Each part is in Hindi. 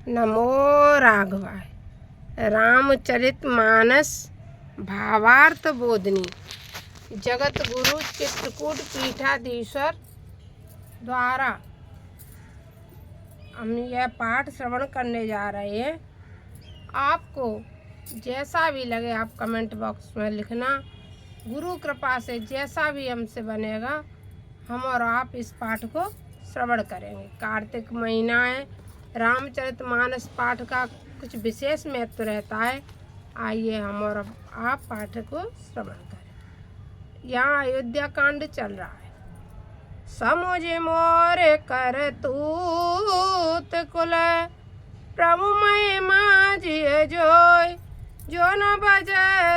नमो राघवाय। रामचरितमानस भावार्थ बोधनी जगत गुरु चित्रकूट पीठाधीश्वर द्वारा हम यह पाठ श्रवण करने जा रहे हैं। आपको जैसा भी लगे आप कमेंट बॉक्स में लिखना। गुरु कृपा से जैसा भी हमसे बनेगा हम और आप इस पाठ को श्रवण करेंगे। कार्तिक महीना है। रामचरितमानस पाठ का कुछ विशेष महत्व रहता है। आइए हम और आप पाठ को श्रवण करें। यहाँ अयोध्या कांड चल रहा है। समुझ मोर कर तूत कुल प्रभु महिमा जिय जोय जो न बज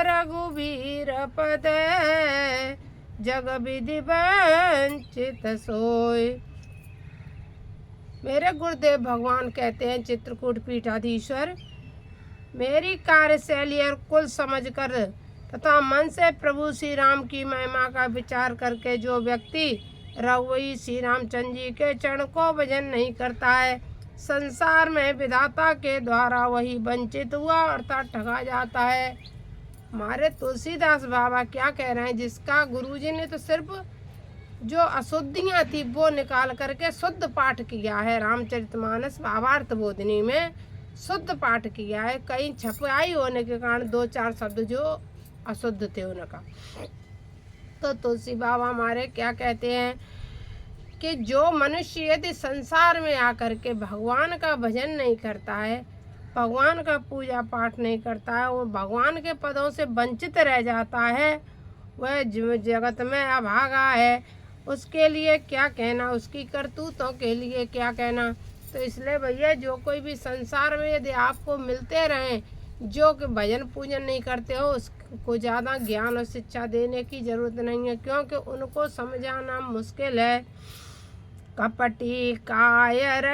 रघुबीर पद जग विधि वंचित सोय। मेरे गुरुदेव भगवान कहते हैं, चित्रकूट पीठाधीश्वर, मेरी कार्यशैली और कुल समझकर तथा मन से प्रभु श्री राम की महिमा का विचार करके जो व्यक्ति रघुवंशी श्री रामचंद्र जी के चरण को भजन नहीं करता है, संसार में विधाता के द्वारा वही वंचित हुआ अर्थात ठगा जाता है। हमारे तुलसीदास बाबा क्या कह रहे हैं, जिसका गुरुजी ने तो सिर्फ जो अशुद्धियाँ थी वो निकाल करके शुद्ध पाठ किया है। रामचरितमानस भावार्थ बोधनी में शुद्ध पाठ किया है। कहीं छपाई होने के कारण दो चार शब्द जो अशुद्ध थे उनका। तो तुलसी बाबा हमारे क्या कहते हैं कि जो मनुष्य यदि संसार में आकर के भगवान का भजन नहीं करता है, भगवान का पूजा पाठ नहीं करता है, वो भगवान के पदों से वंचित रह जाता है, वह जगत में अभागा है। उसके लिए क्या कहना, उसकी करतूतों के लिए क्या कहना। तो इसलिए भैया जो कोई भी संसार में यदि आपको मिलते रहें जो कि भजन पूजन नहीं करते हो, उसको ज़्यादा ज्ञान और शिक्षा देने की ज़रूरत नहीं है, क्योंकि उनको समझाना मुश्किल है। कपटी कायर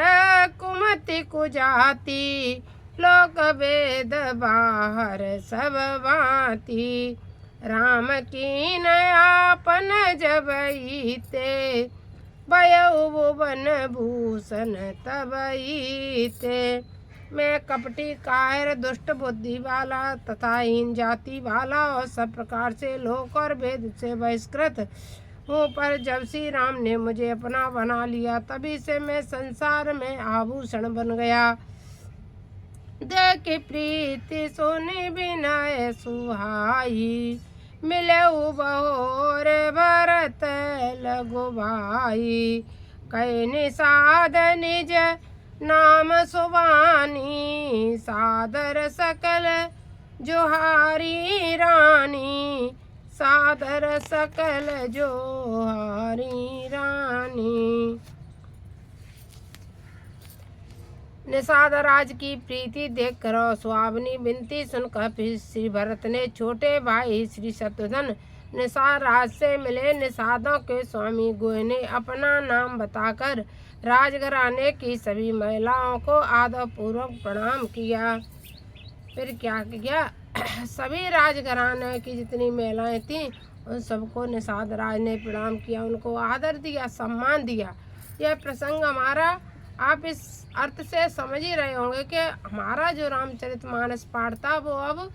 कुमति कुजाति लोक वेद बाहर सब भांति राम की नयापन जबईते भयउ भुवन भूषण तबईते। मैं कपटी कायर दुष्ट बुद्धि वाला तथा हीन जाति वाला और सब प्रकार से लोक और वेद से बहिष्कृत हूँ, पर जब श्री राम ने मुझे अपना बना लिया तभी से मैं संसार में आभूषण बन गया। देख प्रीति सुनि विनय सुहाई मिले बहोर भरत लगु भाई कई निषाद निज नाम सुबानी सादर सकल जोहारी रानी सादर सकल जोहारी रानी। निषाद राज की प्रीति देख कर सुहावनी विनती सुनकर फिर श्री भरत ने छोटे भाई श्री शत्रुघ्न निषाद राज से मिले। निषादों के स्वामी गोय ने अपना नाम बताकर राजघराने की सभी महिलाओं को आदर पूर्वक प्रणाम किया। फिर क्या किया, सभी राजघराने की जितनी महिलाएं थीं उन सबको निषाद राज ने प्रणाम किया, उनको आदर दिया, सम्मान दिया। यह प्रसंग हमारा आप इस अर्थ से समझ ही रहे होंगे कि हमारा जो रामचरितमानस पाठ था वो अब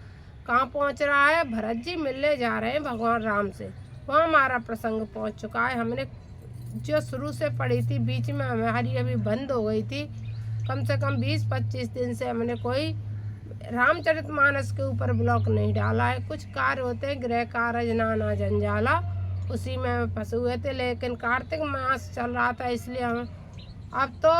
कहाँ पहुँच रहा है। भरत जी मिलने जा रहे हैं भगवान राम से, वहाँ हमारा प्रसंग पहुँच चुका है। हमने जो शुरू से पढ़ी थी बीच में हमारी अभी बंद हो गई थी। कम से कम 20-25 दिन से हमने कोई रामचरितमानस के ऊपर ब्लॉक नहीं डाला है। कुछ कार्य होते हैं, गृह कार्य नाना जंजाला, उसी में फंसे हुए थे। लेकिन कार्तिक मास चल रहा था इसलिए हम अब तो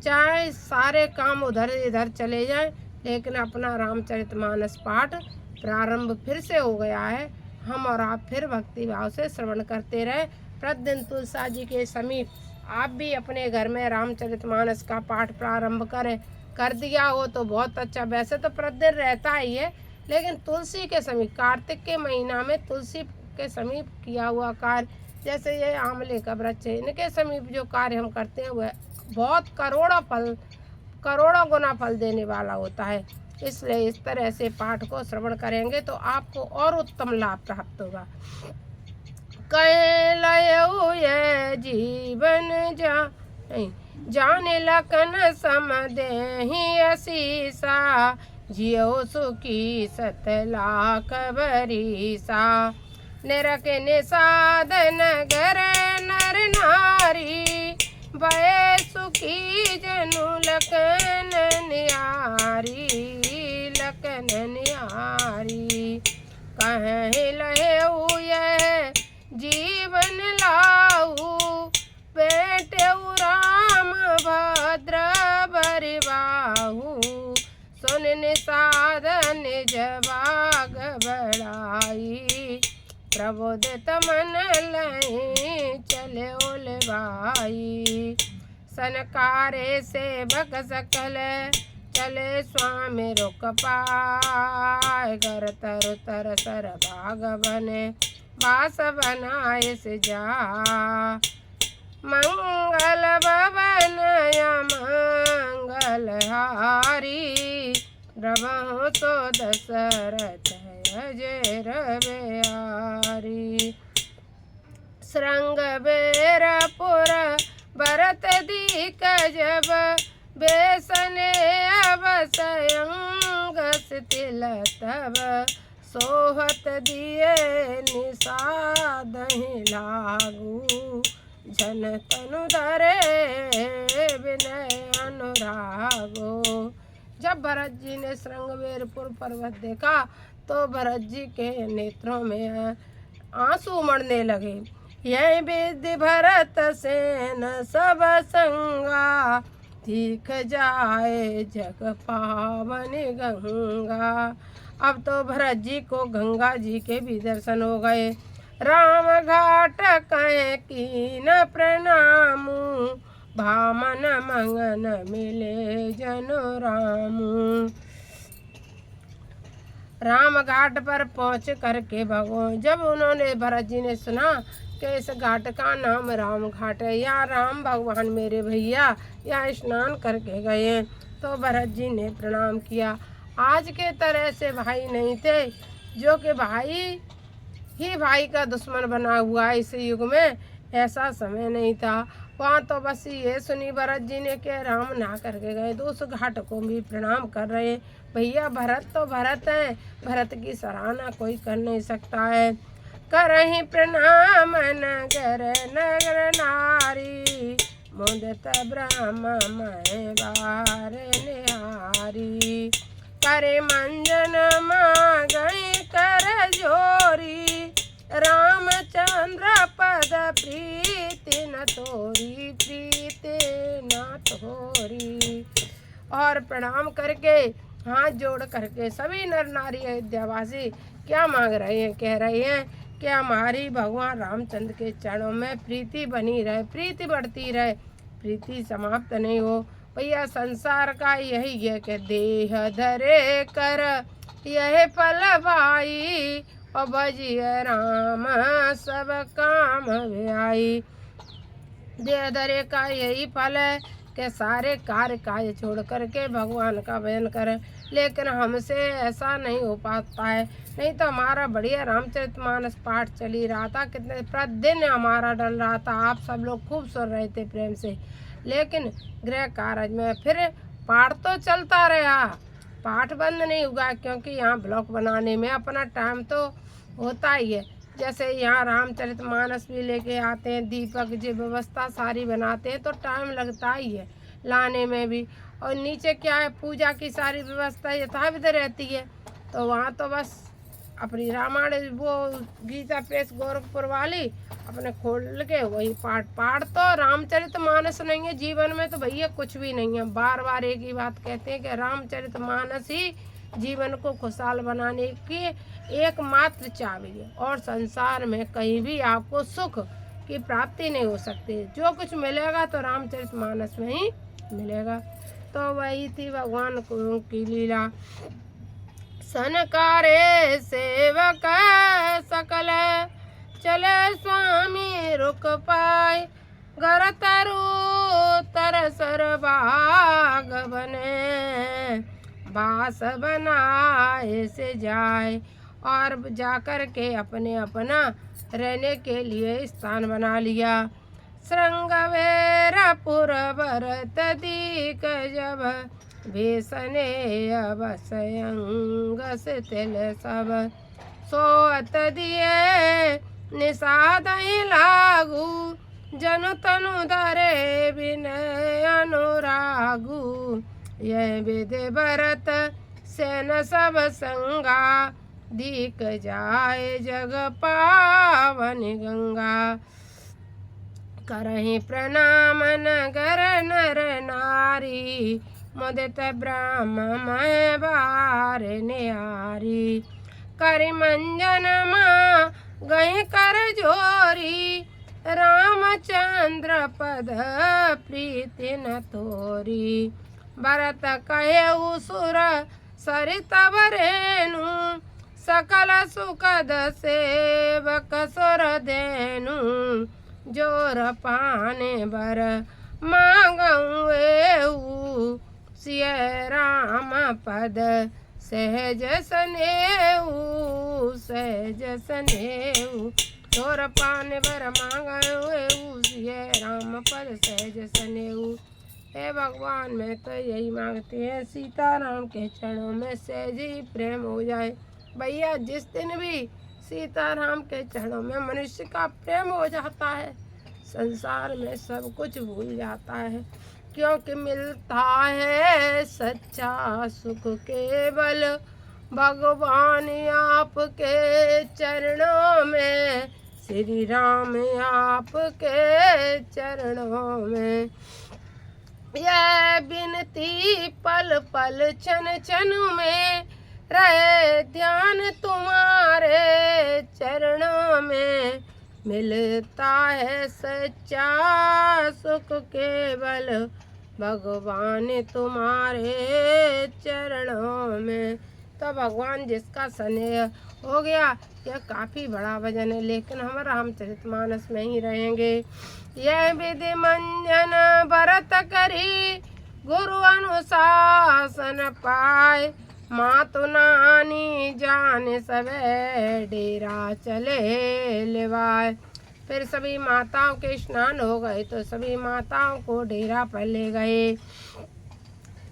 चाहे सारे काम उधर इधर चले जाएं, लेकिन अपना रामचरितमानस पाठ प्रारंभ फिर से हो गया है। हम और आप फिर भक्ति भाव से श्रवण करते रहे। प्रतिदिन तुलसा जी के समीप आप भी अपने घर में रामचरितमानस का पाठ प्रारंभ करें। कर दिया हो तो बहुत अच्छा, वैसे तो प्रतिदिन रहता ही है, लेकिन तुलसी के समीप कार्तिक के महीना में तुलसी के समीप किया हुआ कार्य, जैसे ये आंवले का वृक्ष है, इनके समीप जो कार्य हम करते हैं वह बहुत करोड़ों गुना फल देने वाला होता है। इसलिए इस तरह से पाठ को श्रवण करेंगे तो आपको और उत्तम लाभ प्राप्त होगा। कैलयो ये जीवन जा नहीं जाने लखन सम देहि असीसा, जियो सुखी सत लाख बरीसा। निरख निषाद नगर नर नारी, भय सुखी जनु लखन निहारी, लखन निहारी। कहे लहेऊ यह जीवन लाऊ, बेटेऊ राम भद्र बरिबाहु। सुन निषाद निज बाग बढ़ाई, प्रबोधित मन लहि चले ओल भाई। सनकारे सेवक सकल चले स्वामी रुक पाए, घर तरु तर सर भाग बने बास बनाए से जा। मंगल भवन मंगल हारी, रमहु तो दशरथ अजय रविहारी। श्रृंग बेरपुर भरत दीक जब, बेसने अवसयंग तिल तब। सोहत दिए निषाद लागू, जन तनु धरे विनय अनुरागो। जब भरत जी ने श्रृंगवेरपुर पर्वत देखा तो भरत जी के नेत्रों में आंसू उमड़ने लगे। यह विधि भरत सेन सब संगा, दिख जाए जग पावन गंगा। अब तो भरत जी को गंगा जी के भी दर्शन हो गए। राम घाट कहे कीन प्रणामु, भामन मंगन मिले जनु रामू। राम घाट पर पहुँच करके भगवान, जब उन्होंने भरत जी ने सुना कि इस घाट का नाम राम घाट है, या राम भगवान मेरे भैया यहाँ स्नान करके गए हैं, तो भरत जी ने प्रणाम किया। आज के तरह से भाई नहीं थे, जो कि भाई ही भाई का दुश्मन बना हुआ है। इस युग में ऐसा समय नहीं था। वहाँ तो बस ये सुनी भरत जी ने कि राम ना करके गए, तो उस घाट को भी प्रणाम कर रहे हैं। भैया भरत तो भरत है, भरत की सराहना कोई कर नहीं सकता है। करहि प्रणाम नगर नगर नारी, मुदित ब्रह्म मय बार निहारी। करे मंजन माँ गई कर जोरी, रामचंद्र पद प्रीति न तोरी, प्रीति न तोरी। और प्रणाम करके हाथ जोड़ करके सभी नर नारी अयोध्यावासी क्या मांग रहे हैं, कह रहे हैं कि हमारी भगवान रामचंद्र के चरणों में प्रीति बनी रहे, प्रीति बढ़ती रहे, प्रीति समाप्त नहीं हो। भैया संसार का यही है कि देह धरे कर यह फल भाई, और भजिए राम सब काम व्याई। देह धरे का यही फल है कि सारे कार्य काज छोड़ करके भगवान का भजन करें, लेकिन हमसे ऐसा नहीं हो पाता है। नहीं तो हमारा बढ़िया रामचरितमानस पाठ चल ही रहा था, कितने प्रतिदिन हमारा डल रहा था, आप सब लोग खूब सुन रहे थे प्रेम से। लेकिन गृह कार्य में फिर पाठ तो चलता रहा, पाठ बंद नहीं हुआ, क्योंकि यहाँ ब्लॉग बनाने में अपना टाइम तो होता ही है। जैसे यहाँ रामचरितमानस भी लेके आते हैं, दीपक जी व्यवस्था सारी बनाते हैं, तो टाइम लगता ही है लाने में भी। और नीचे क्या है, पूजा की सारी व्यवस्था यथाविध रहती है। तो वहाँ तो बस अपनी रामायण वो गीता प्रेस गोरखपुर वाली अपने खोल के वही पाठ तो रामचरितमानस नहीं है जीवन में, तो भैया कुछ भी नहीं है। बार बार एक ही बात कहते हैं कि रामचरितमानस ही जीवन को खुशहाल बनाने की एकमात्र चाबी है, और संसार में कहीं भी आपको सुख की प्राप्ति नहीं हो सकती। जो कुछ मिलेगा तो रामचरितमानस में ही मिलेगा। तो वही थी भगवान की लीला। सनकारे सेवक सकल चले स्वामी रुक पाए, घर तरु तरसर बाग बने, बास बनाए से जाए। और जाकर के अपने अपना रहने के लिए स्थान बना लिया। श्रृंगवेरपुर भरत दीक जब भीषणे अवसयंग तिल सब सोअत दिए निषाद लागू जनु तनु धरे विनय अनुरागु यह विधि भरत सेन सब संगा दीक जाए जग पावन गंगा करहि प्रणाम नगर नर नारी मुदित ब्रह्म मय बार निहारी करि मंजन माँ गई कर जोरी रामचंद्र पद प्रीति न तोरी भरत कहे सुर सरित रेणु सकल सुखद सेवक सुर देनु जोर पाने बर मांगऊ सिय राम पद सहज सनेऊ सहज सनेऊ जोर पाने बर मांगऊ सिय राम पद सहज सनेऊ। हे भगवान, मैं तो यही मांगती है सीताराम के चरणों में सहज ही प्रेम हो जाए। भैया, जिस दिन भी सीताराम के चरणों में मनुष्य का प्रेम हो जाता है, संसार में सब कुछ भूल जाता है, क्योंकि मिलता है सच्चा सुख केवल भगवान आपके चरणों में, श्री राम आपके चरणों में। यह बिनती पल पल क्षण क्षण में रहे ध्यान तुम्हारे चरणों में, मिलता है सच्चा सुख केवल भगवान तुम्हारे चरणों में। तो भगवान जिसका स्नेह हो गया, यह काफ़ी बड़ा भजन है, लेकिन हम रामचरितमानस में ही रहेंगे। यह विधि मंजन भरत करी गुरु अनुशासन पाए, मातु नानी जान सवे डेरा चले लिवाए। फिर सभी माताओं के स्नान हो गए तो सभी माताओं को डेरा पर ले गए।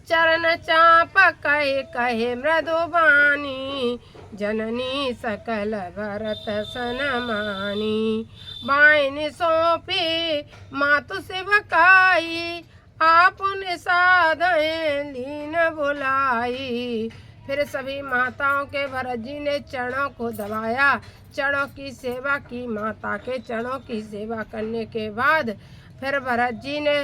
चरण चाप कहे कहे मृदुबानी, जननी सकल भरत सनमानी। बाइन सौंपी मातु सेवकाई, आप निषादय लीन बुलाई। फिर सभी माताओं के भरत जी ने चरणों को दबाया, चरणों की सेवा की। माता के चरणों की सेवा करने के बाद फिर भरत जी ने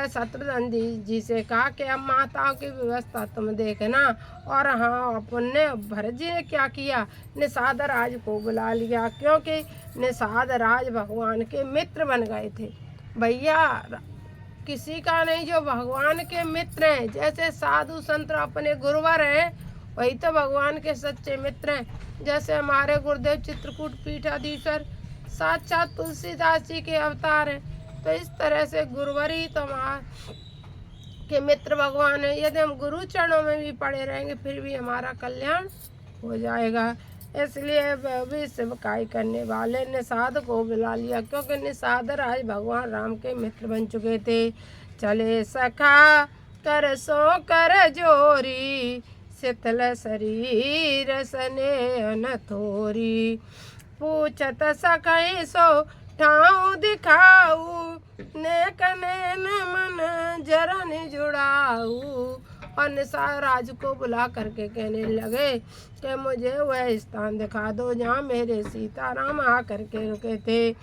शत्रुघ्न जी से कहा कि अब माताओं की व्यवस्था तुम देखना। और हाँ, अपने भरत जी ने क्या किया, निषाद राज को बुला लिया, क्योंकि निषाद राज भगवान के मित्र बन गए थे। भैया, किसी का नहीं जो भगवान के मित्र हैं। जैसे साधु संत अपने गुरुवर हैं, वही तो भगवान के सच्चे मित्र हैं। जैसे हमारे गुरुदेव चित्रकूट पीठाधीश्वर साक्षात तुलसीदास जी के अवतार हैं, तो इस तरह से गुरुवर ही तो हमारे के मित्र भगवान है। यदि हम गुरु चरणों में भी पड़े रहेंगे फिर भी हमारा कल्याण हो जाएगा। इसलिए भी सेवकाई करने वाले निषाद को बुला लिया, क्योंकि निषाद राज भगवान राम के मित्र बन चुके थे। चले सखा कर सो कर जोरी, शीतल शरीर स्नेह न थोरी। पूछत सखई सो ठाऊ दिखाऊ, नेक नैन मन जरन जुड़ाऊ। और निषाद राज को बुला करके कहने लगे कि मुझे वह स्थान दिखा दो जहाँ मेरे सीताराम आ करके रुके थे।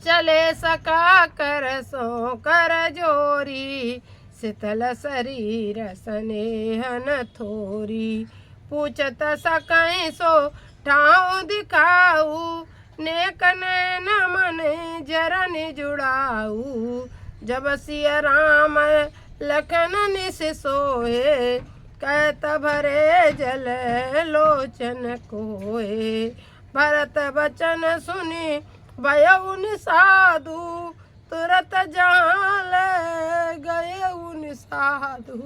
चले सका कर सो कर जोरी, शीतल शरीर स्नेह न थोरी। पूछत सकई सो ठाऊ दिखाऊ, नेक नैन मन जरन जुड़ाऊ। जब सिया राम लखन निस सोए, कहत भरे जल लोचन कोए। भरत बचन सुनी भयउ निषादु, तुरत जाल गए निषादु।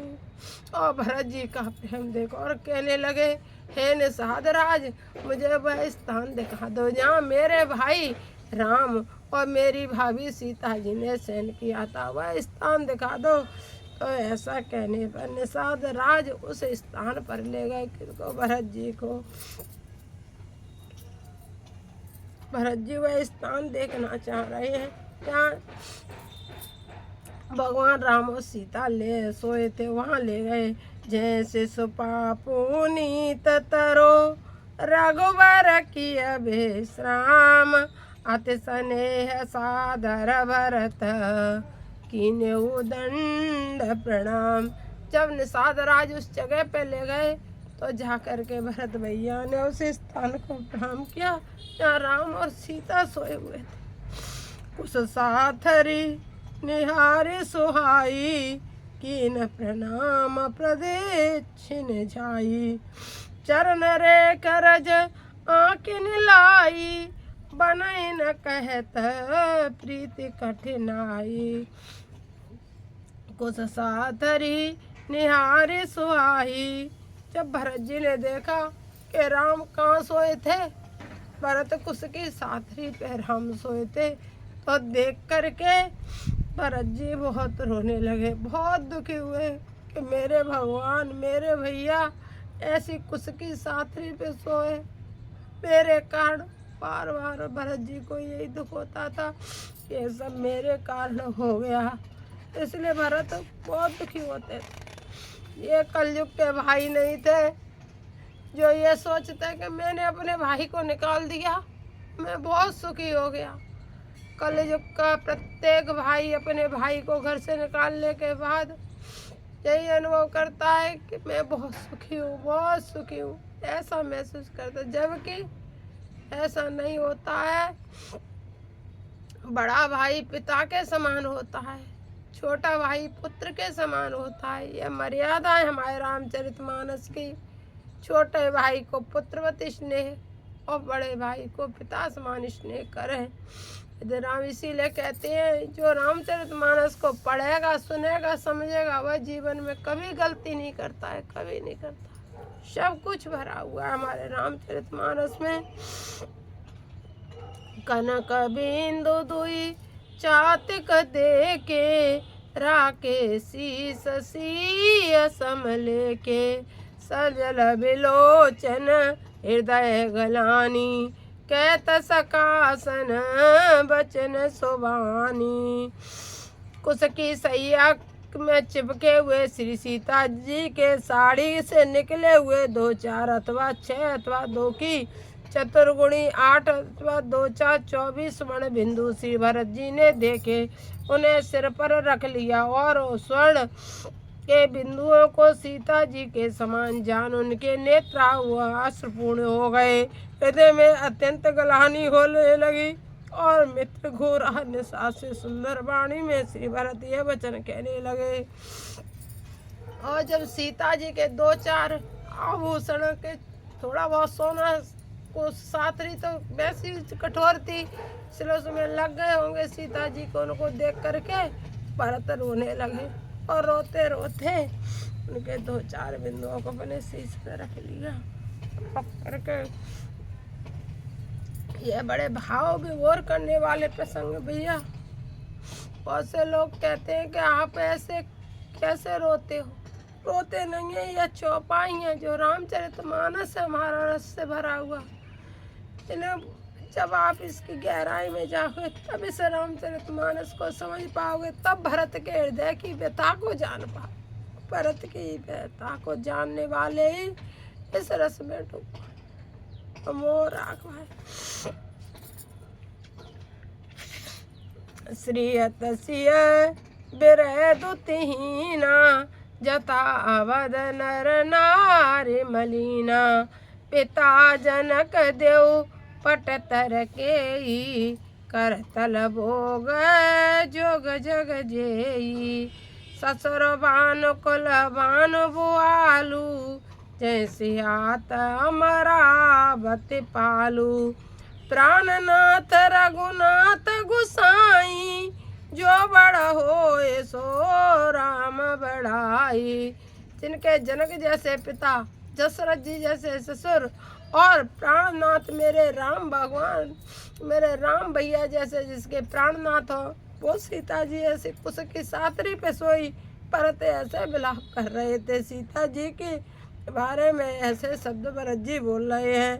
और भरत जी का प्रेम देखो, और कहने लगे, हे निषाद राज, मुझे वह स्थान दिखा दो जहाँ मेरे भाई राम और मेरी भाभी सीता जी ने शयन किया था, वह स्थान दिखा दो। तो ऐसा कहने पर निषाद राज उस स्थान पर ले गए। किसको? भरत जी को। भरत जी वह स्थान देखना चाह रहे हैं। यहाँ भगवान राम और सीता ले सोए थे, वहाँ ले गए। जैसे सुपापुनीत तरो रघुबर की विश्राम, अति स्नेह सादर भरत कीन्हु दंड प्रणाम। जब निषाद राज उस जगह पे ले गए तो जा करके भरत भैया ने उस स्थान को प्रणाम किया जहाँ राम और सीता सोए हुए थे। उस साथरी निहारे सुहाई, कीन प्रणाम प्रदक्षिण जाई। चरण रे करज आँखिन लाई, बनई न कहत प्रीति कठिनाई। कुछ साथरी निहारे सुहाई। जब भरत जी ने देखा कि राम कहाँ सोए थे, भरत कुश की साथरी पे राम सोए थे, तो देख करके भरत जी बहुत रोने लगे, बहुत दुखी हुए कि मेरे भगवान, मेरे भैया ऐसी कुश की साथरी पे सोए मेरे कारण। बार बार भरत जी को यही दुख होता था कि ये सब मेरे कारण हो गया, इसलिए भरत बहुत दुखी होते थे। ये कलयुग के भाई नहीं थे जो ये सोचते कि मैंने अपने भाई को निकाल दिया, मैं बहुत सुखी हो गया। कलयुग का प्रत्येक भाई अपने भाई को घर से निकालने के बाद यही अनुभव करता है कि मैं बहुत सुखी हूँ, बहुत सुखी हूँ, ऐसा महसूस करता, जबकि ऐसा नहीं होता है। बड़ा भाई पिता के समान होता है, छोटा भाई पुत्र के समान होता है। यह मर्यादा है हमारे रामचरितमानस की। छोटे भाई को पुत्रवत स्नेह और बड़े भाई को पिता समान स्नेह करें। यदि राम इसीलिए कहते हैं जो रामचरितमानस को पढ़ेगा, सुनेगा, समझेगा, वह जीवन में कभी गलती नहीं करता है, कभी नहीं करता। सब कुछ भरा हुआ है हमारे रामचरितमानस में। कनक बिंदु दुई चातिक देके, राके शीस सीय समले के, सजल बिलोचन हृदय गलानी, कहत सकासन बचन सुबानी। कुश की सैया में चिपके हुए श्री सीता जी के साड़ी से निकले हुए 2 4 अथवा 6 अथवा 2 की चतुर्गुणी 8 अथवा 2 4 24 स्वर्ण बिंदु श्री भरत जी ने देखे, उन्हें सिर पर रख लिया और स्वर्ण के बिंदुओं को सीता जी के समान जान उनके नेत्र हुआ अश्रुपूर्ण हो गए। हृदय में अत्यंत गलानी होने लगी और मित्र घोर निशा से सुंदर वाणी में श्री भरत यह वचन कहने लगे। और जब सीता जी के 2 4 आभूषण के थोड़ा बहुत सोना को साथरी तो वैसी कठोर थी, इसलिए उसमें लग गए होंगे सीता जी को। उनको देख करके भरत रोने लगे और रोते रोते उनके 2 4 बिंदुओं को अपने शीश पे रख लिया पकड़ के। ये बड़े भाव विभोर करने वाले प्रसंग भैया। बहुत से लोग कहते हैं कि आप ऐसे कैसे रोते हो। रोते नहीं है, यह चौपाई है जो रामचरितमानस है हमारा रस से भरा हुआ। इन्हें जब आप इसकी गहराई में जाओगे तब इस रामचरितमानस को समझ पाओगे, तब भरत के हृदय की व्यथा को जान पाओ। भरत की व्यथा को जानने वाले ही इस रस में डूबो। मोर आँख श्रीयत सिय बिरह दुतिहीना, जता अवध नर नारी मलीना। पिता जनक देव पट तर के, करतल भोग जोग जग जेई। ससुर बान कुल बान बुआलू, जैसे आत अमरावति पालू। प्राणनाथ रघुनाथ गुसाई, जो बड़ होए सो राम बढ़ाई। जिनके जनक जैसे पिता, दशरथ जी जैसे ससुर और प्राणनाथ मेरे राम भगवान, मेरे राम भैया जैसे जिसके प्राणनाथ हो, वो सीता जी ऐसे कुश की सातरी पे सोई परत ऐसे विलाप कर रहे थे। सीता जी के बारे में ऐसे शब्द भरत जी बोल रहे हैं,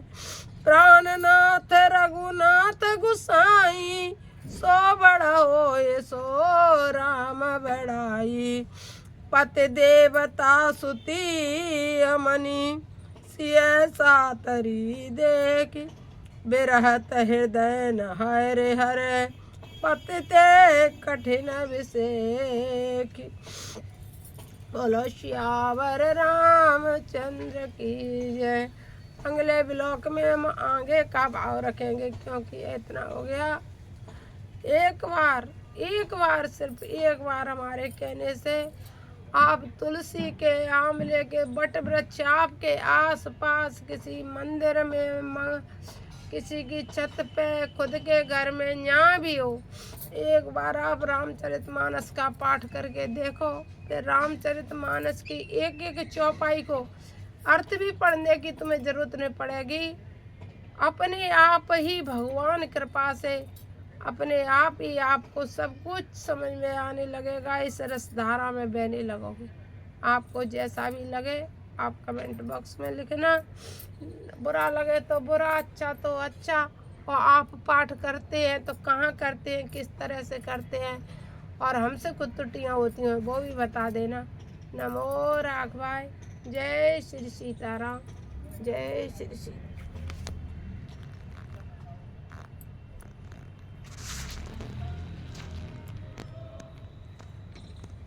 प्राणनाथ रघुनाथ गुसाई, सो बड़ा होए सो राम बड़ाई, पति देवता सुती अमनी, सिय सातरी देख, बिरहत हृदय न हरे हरे, पति ते कठिन विषेख। बोलो श्यावर रामचंद्र की जय। अगले ब्लॉक में हम आगे का भाव रखेंगे, क्योंकि इतना हो गया। एक बार सिर्फ एक बार हमारे कहने से आप तुलसी के, आंवले के, बट वृक्ष आपके आस पास किसी मंदिर में, किसी की छत पे, खुद के घर में, जहाँ भी हो, एक बार आप रामचरितमानस का पाठ करके देखो। कि रामचरितमानस की एक एक चौपाई को अर्थ भी पढ़ने की तुम्हें जरूरत नहीं पड़ेगी। अपने आप ही भगवान कृपा से अपने आप ही आपको सब कुछ समझ में आने लगेगा। इस रसधारा में बहने लगोगे। आपको जैसा भी लगे आप कमेंट बॉक्स में लिखना। बुरा लगे तो बुरा, अच्छा तो अच्छा। और आप पाठ करते हैं तो कहाँ करते हैं, किस तरह से करते हैं, और हमसे कुछ त्रुटियाँ होती हैं वो भी बता देना। नमो राघवाय। जय श्री सीताराम। जय श्री सीता।